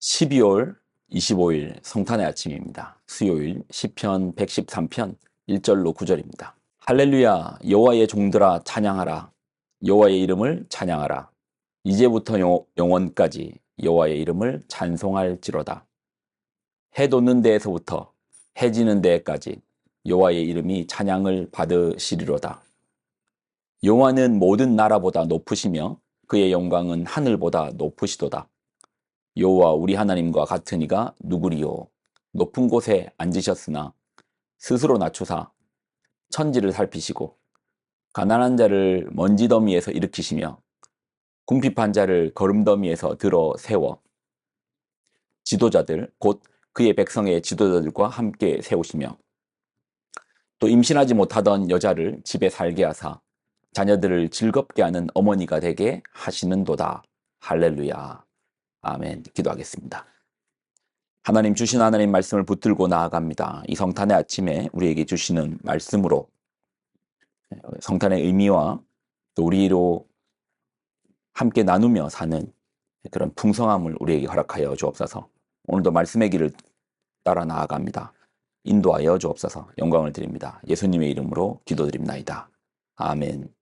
12월 25일 성탄의 아침입니다. 수요일 시편 113편 1절로 9절입니다. 할렐루야 여호와의 종들아 찬양하라. 여호와의 이름을 찬양하라. 이제부터 영원까지 여호와의 이름을 찬송할지로다. 해 돋는 데에서부터 해 지는 데까지 여호와의 이름이 찬양을 받으시리로다. 여호와는 모든 나라보다 높으시며 그의 영광은 하늘보다 높으시도다. 여호와 우리 하나님과 같은 이가 누구리요? 높은 곳에 앉으셨으나 스스로 낮추사 천지를 살피시고 가난한 자를 먼지 더미에서 일으키시며 궁핍한 자를 거름 더미에서 들어 세워 지도자들 곧 그의 백성의 지도자들과 함께 세우시며 또 임신하지 못하던 여자를 집에 살게 하사 자녀들을 즐겁게 하는 어머니가 되게 하시는도다. 할렐루야. 아멘. 기도하겠습니다. 하나님 주신 하나님 말씀을 붙들고 나아갑니다. 이 성탄의 아침에 우리에게 주시는 말씀으로 성탄의 의미와 또 우리로 함께 나누며 사는 그런 풍성함을 우리에게 허락하여 주옵소서. 오늘도 말씀의 길을 따라 나아갑니다. 인도하여 주옵소서. 영광을 드립니다. 예수님의 이름으로 기도드립나이다. 아멘.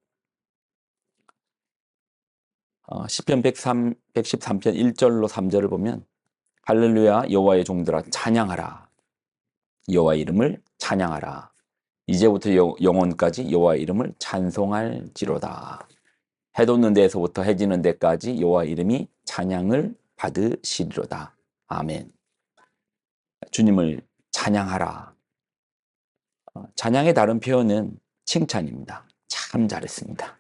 시편 113편 1절로 3절을 보면 할렐루야 여호와의 종들아 찬양하라. 여호와의 이름을 찬양하라. 이제부터 영원까지 여호와의 이름을 찬송할지로다. 해 돋는 데에서부터 해 지는 데까지 여호와의 이름이 찬양을 받으시리로다. 아멘. 주님을 찬양하라. 찬양의 다른 표현은 칭찬입니다. 참 잘했습니다.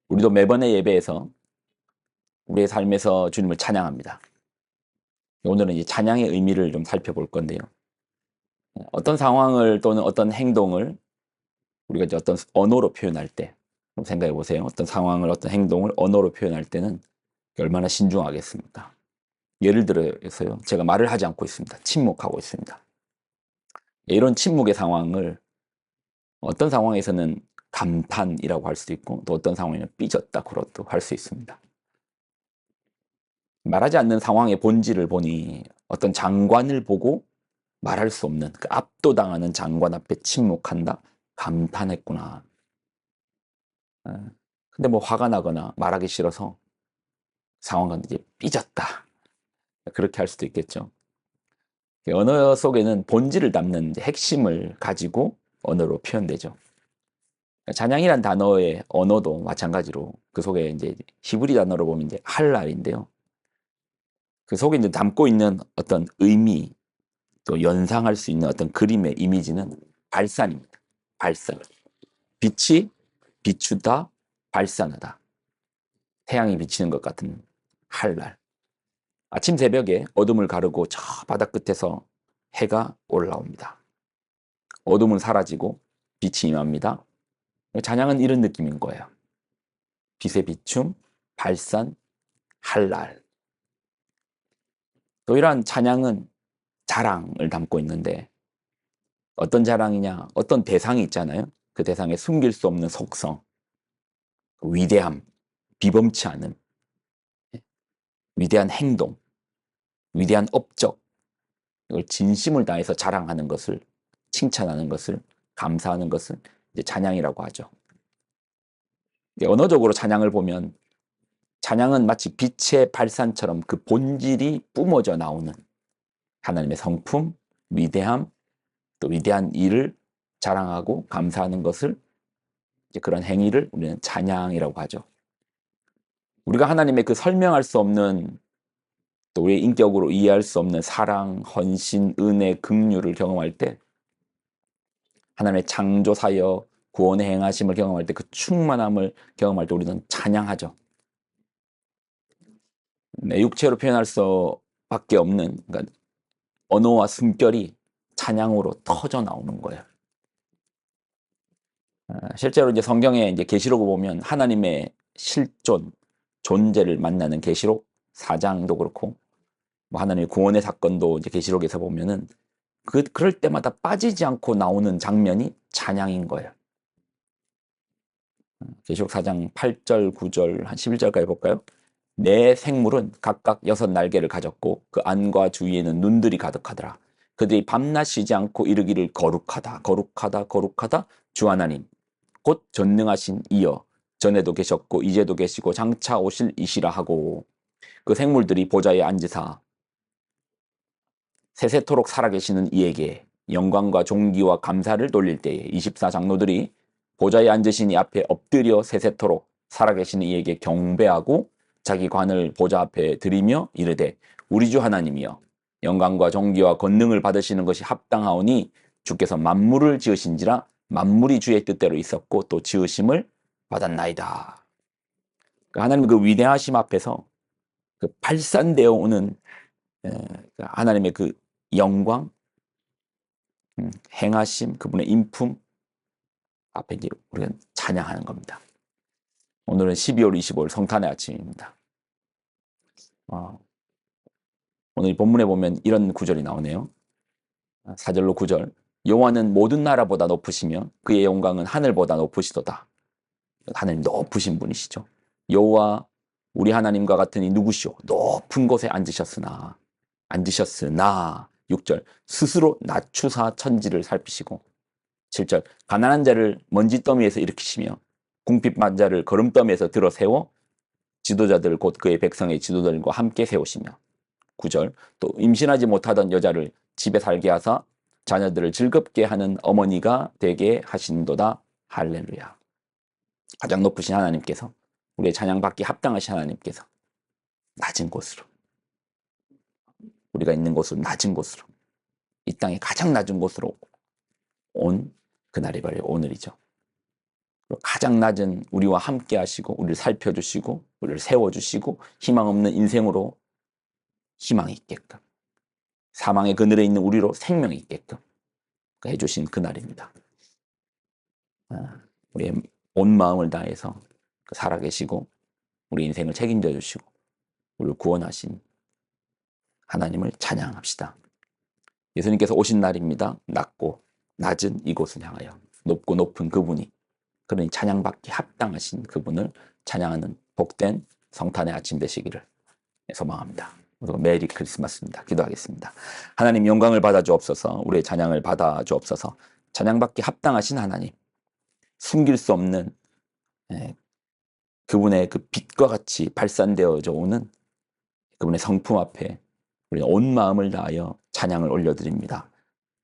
우리도 매번의 예배에서 우리의 삶에서 주님을 찬양합니다. 오늘은 이제 찬양의 의미를 좀 살펴볼 건데요. 어떤 상황을 또는 어떤 행동을 우리가 이제 어떤 언어로 표현할 때 생각해 보세요. 어떤 상황을 어떤 행동을 언어로 표현할 때는 얼마나 신중하겠습니까? 예를 들어서요. 제가 말을 하지 않고 있습니다. 침묵하고 있습니다. 이런 침묵의 상황을 어떤 상황에서는 감탄이라고 할 수도 있고 또 어떤 상황에는 삐졌다고도 할 수 있습니다. 말하지 않는 상황의 본질을 보니 어떤 장관을 보고 말할 수 없는 그 압도당하는 장관 앞에 침묵한다? 감탄했구나. 근데 뭐 화가 나거나 말하기 싫어서 상황은 이제 삐졌다. 그렇게 할 수도 있겠죠. 언어 속에는 본질을 담는 핵심을 가지고 언어로 표현되죠. 찬양이란 단어의 언어도 마찬가지로 그 속에 이제 히브리 단어로 보면 이제 할랄인데요. 그 속에 이제 담고 있는 어떤 의미 또 연상할 수 있는 어떤 그림의 이미지는 발산입니다. 발산. 빛이 비추다, 발산하다. 태양이 비치는 것 같은 할랄. 아침 새벽에 어둠을 가르고 저 바다 끝에서 해가 올라옵니다. 어둠은 사라지고 빛이 임합니다. 찬양은 이런 느낌인 거예요. 빛의 비춤, 발산, 할랄. 또 이러한 찬양은 자랑을 담고 있는데 어떤 자랑이냐? 어떤 대상이 있잖아요. 그 대상에 숨길 수 없는 속성, 위대함, 비범치 않음, 위대한 행동, 위대한 업적, 이걸 진심을 다해서 자랑하는 것을, 칭찬하는 것을, 감사하는 것을 이제 찬양이라고 하죠. 언어적으로 찬양을 보면 찬양은 마치 빛의 발산처럼 그 본질이 뿜어져 나오는 하나님의 성품, 위대함, 또 위대한 일을 자랑하고 감사하는 것을 이제 그런 행위를 우리는 찬양이라고 하죠. 우리가 하나님의 그 설명할 수 없는 또 우리의 인격으로 이해할 수 없는 사랑, 헌신, 은혜, 긍휼을 경험할 때 하나님의 창조 사역, 구원의 행하심을 경험할 때 그 충만함을 경험할 때 우리는 찬양하죠. 내 육체로 표현할 수밖에 없는 그러니까 언어와 숨결이 찬양으로 터져 나오는 거예요. 실제로 이제 성경에 이제 계시록을 보면 하나님의 실존, 존재를 만나는 계시록 4장도 그렇고 뭐 하나님의 구원의 사건도 이제 계시록에서 보면은 그럴 때마다 빠지지 않고 나오는 장면이 찬양인 거예요. 계시록 4장 8절, 9절, 한 11절까지 볼까요? 네 생물은 각각 6날개를 가졌고 그 안과 주위에는 눈들이 가득하더라. 그들이 밤낮 쉬지 않고 이르기를 거룩하다 거룩하다 거룩하다 주 하나님 곧 전능하신 이여 전에도 계셨고 이제도 계시고 장차 오실 이시라 하고 그 생물들이 보좌에 앉으사 세세토록 살아계시는 이에게 영광과 존귀와 감사를 돌릴 때에 24장로들이 보좌에 앉으신 이 앞에 엎드려 세세토록 살아계시는 이에게 경배하고 자기 관을 보좌 앞에 드리며 이르되 우리 주 하나님이여 영광과 존귀와 권능을 받으시는 것이 합당하오니 주께서 만물을 지으신지라 만물이 주의 뜻대로 있었고 또 지으심을 받았나이다. 하나님 그 위대하심 앞에서 그 발산되어 오는 하나님의 그 영광, 행하심, 그분의 인품 앞에 이제 우리가 찬양하는 겁니다. 오늘은 12월 25일 성탄의 아침입니다. 오늘 본문에 보면 이런 구절이 나오네요. 4절로 9절. 여호와는 모든 나라보다 높으시며 그의 영광은 하늘보다 높으시도다. 하나님 높으신 분이시죠. 여호와 우리 하나님과 같으니 누구시오? 높은 곳에 앉으셨으나 6절 스스로 낮추사 천지를 살피시고 7절 가난한 자를 먼지더미에서 일으키시며 궁핍한 자를 거름더미에서 들어 세워 지도자들 곧 그의 백성의 지도자들과 함께 세우시며 9절 또 임신하지 못하던 여자를 집에 살게 하사 자녀들을 즐겁게 하는 어머니가 되게 하신도다. 할렐루야. 가장 높으신 하나님께서 우리의 찬양받기 합당하신 하나님께서 낮은 곳으로 우리가 있는 곳으로 낮은 곳으로 이 땅의 가장 낮은 곳으로 온 그날이 바로 오늘이죠. 가장 낮은 우리와 함께 하시고 우리를 살펴주시고 우리를 세워주시고 희망 없는 인생으로 희망이 있게끔 사망의 그늘에 있는 우리로 생명이 있게끔 해주신 그날입니다. 우리의 온 마음을 다해서 살아계시고 우리 인생을 책임져 주시고 우리를 구원하신 하나님을 찬양합시다. 예수님께서 오신 날입니다. 낮고 낮은 이곳을 향하여 높고 높은 그분이 그러니 찬양받기 합당하신 그분을 찬양하는 복된 성탄의 아침 되시기를 소망합니다. 메리 크리스마스입니다. 기도하겠습니다. 하나님 영광을 받아 주옵소서. 우리의 찬양을 받아 주옵소서. 찬양받기 합당하신 하나님 숨길 수 없는 그분의 그 빛과 같이 발산되어져 오는 그분의 성품 앞에 우리 온 마음을 다하여 찬양을 올려드립니다.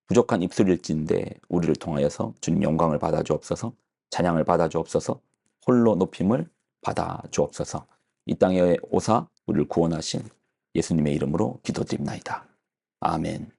부족한 입술일진데 우리를 통하여서 주님 영광을 받아 주옵소서. 찬양을 받아 주옵소서. 홀로 높임을 받아 주옵소서. 이 땅에 오사 우리를 구원하신 예수님의 이름으로 기도드립나이다. 아멘.